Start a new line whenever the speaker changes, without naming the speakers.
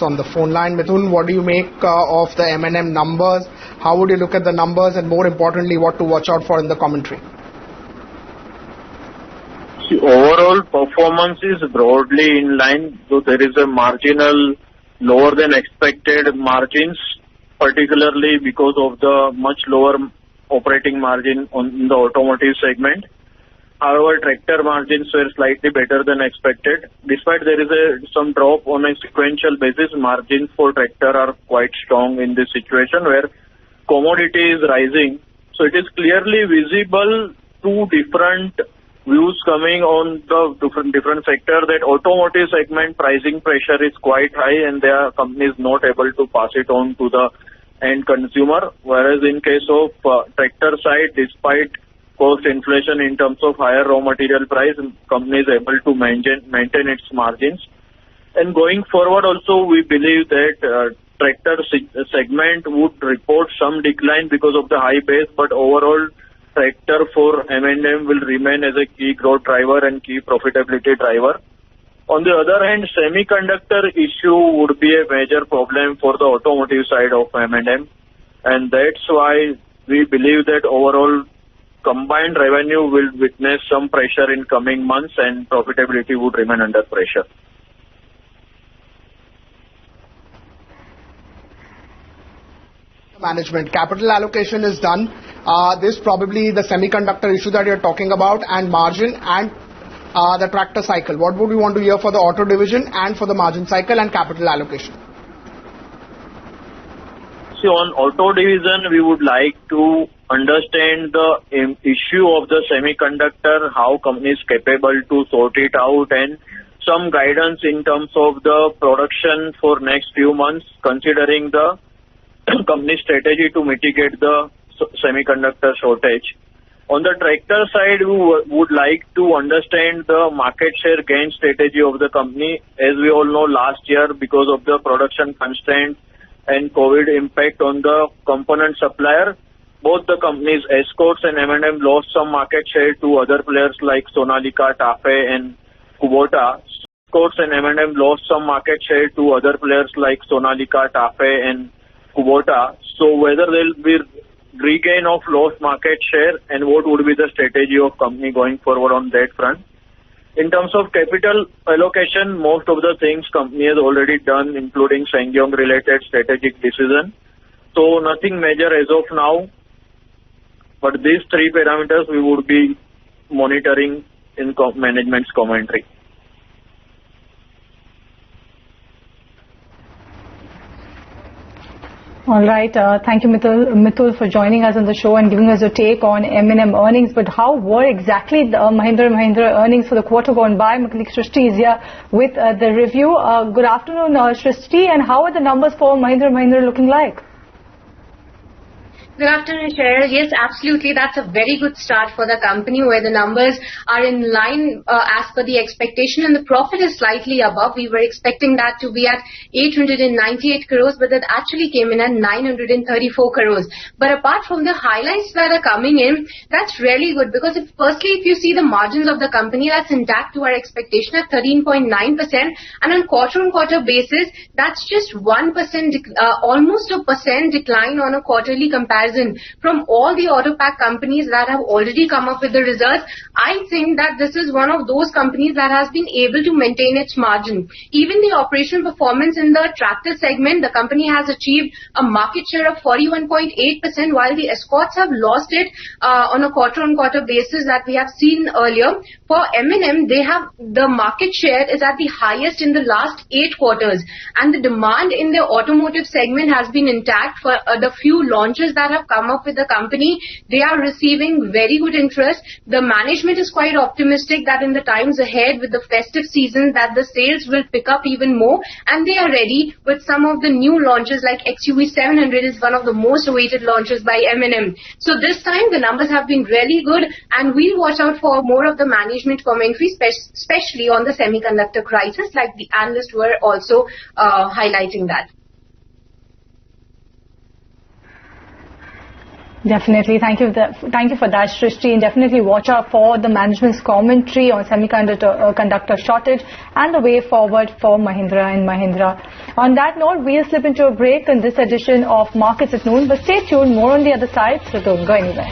On the phone line, Mithun, what do you make of the M&M numbers? How would you look at the numbers, and more importantly, what to watch out for in the commentary?
See, overall performance is broadly in line, though there is a marginal lower than expected margins, particularly because of the much lower operating margin in the automotive segment. However, tractor margins were slightly better than expected. Despite there is some drop on a sequential basis, margins for tractor are quite strong in this situation where commodity is rising. So it is clearly visible two different views coming on the different sector, that automotive segment pricing pressure is quite high and their company is not able to pass it on to the end consumer. Whereas in case of tractor side, despite cost inflation in terms of higher raw material price, company is able to maintain its margins. And going forward also, we believe that tractor segment would report some decline because of the high base, but overall tractor for M&M will remain as a key growth driver and key profitability driver. On the other hand, semiconductor issue would be a major problem for the automotive side of M&M, and that's why we believe that overall combined revenue will witness some pressure in coming months and profitability would remain under pressure.
Management capital allocation is done. This probably the semiconductor issue that you're talking about, and margin and the tractor cycle. What would you want to hear for the auto division and for the margin cycle and capital allocation?
So on auto division, we would like to understand the issue of the semiconductor, how company is capable to sort it out, and some guidance in terms of the production for next few months, considering the company strategy to mitigate the semiconductor shortage. On the tractor side, we would like to understand the market share gain strategy of the company. As we all know, last year, because of the production constraints and COVID impact on the component supplier, both the companies, Escorts and M&M, lost some market share to other players like Sonalika, TAFE and Kubota. Escorts and M&M lost some market share to other players like Sonalika, TAFE and Kubota. So whether there will be regain of lost market share and what would be the strategy of company going forward on that front. In terms of capital allocation, most of the things company has already done, including SsangYong related strategic decision. So nothing major as of now, but these three parameters we would be monitoring in management's commentary.
All right. Thank you, Mithul, for joining us on the show and giving us your take on M&M earnings. But how were exactly the Mahindra & Mahindra earnings for the quarter gone by? My colleague Shrishti is here with the review. Good afternoon, Shrishti, and how are the numbers for Mahindra & Mahindra looking like?
Good afternoon, Cheryl. Yes, absolutely. That's a very good start for the company where the numbers are in line as per the expectation, and the profit is slightly above. We were expecting that to be at 898 crores, but that actually came in at 934 crores. But apart from the highlights that are coming in, that's really good because firstly, if you see the margins of the company, that's intact to our expectation at 13.9%, and on quarter-on-quarter basis, that's just 1%, almost a percent decline on a quarterly comparison. From all the auto pack companies that have already come up with the results, I think that this is one of those companies that has been able to maintain its margin. Even the operational performance in the tractor segment, the company has achieved a market share of 41.8%, while the Escorts have lost it on a quarter-on-quarter basis that we have seen earlier. For M&M, they have the market share is at the highest in the last 8 quarters, and the demand in the automotive segment has been intact for the few launches that have come up with the company. They are receiving very good interest. The management is quite optimistic that in the times ahead with the festive season that the sales will pick up even more, and they are ready with some of the new launches like XUV 700 is one of the most awaited launches by M&M. So this time the numbers have been really good, and we'll watch out for more of the management commentary, especially on the semiconductor crisis, like the analysts were also highlighting that.
Definitely. Thank you for that, Shrishti. And definitely watch out for the management's commentary on semiconductor shortage and the way forward for Mahindra & Mahindra. On that note, we'll slip into a break in this edition of Markets at Noon. But stay tuned, more on the other side, so don't go anywhere.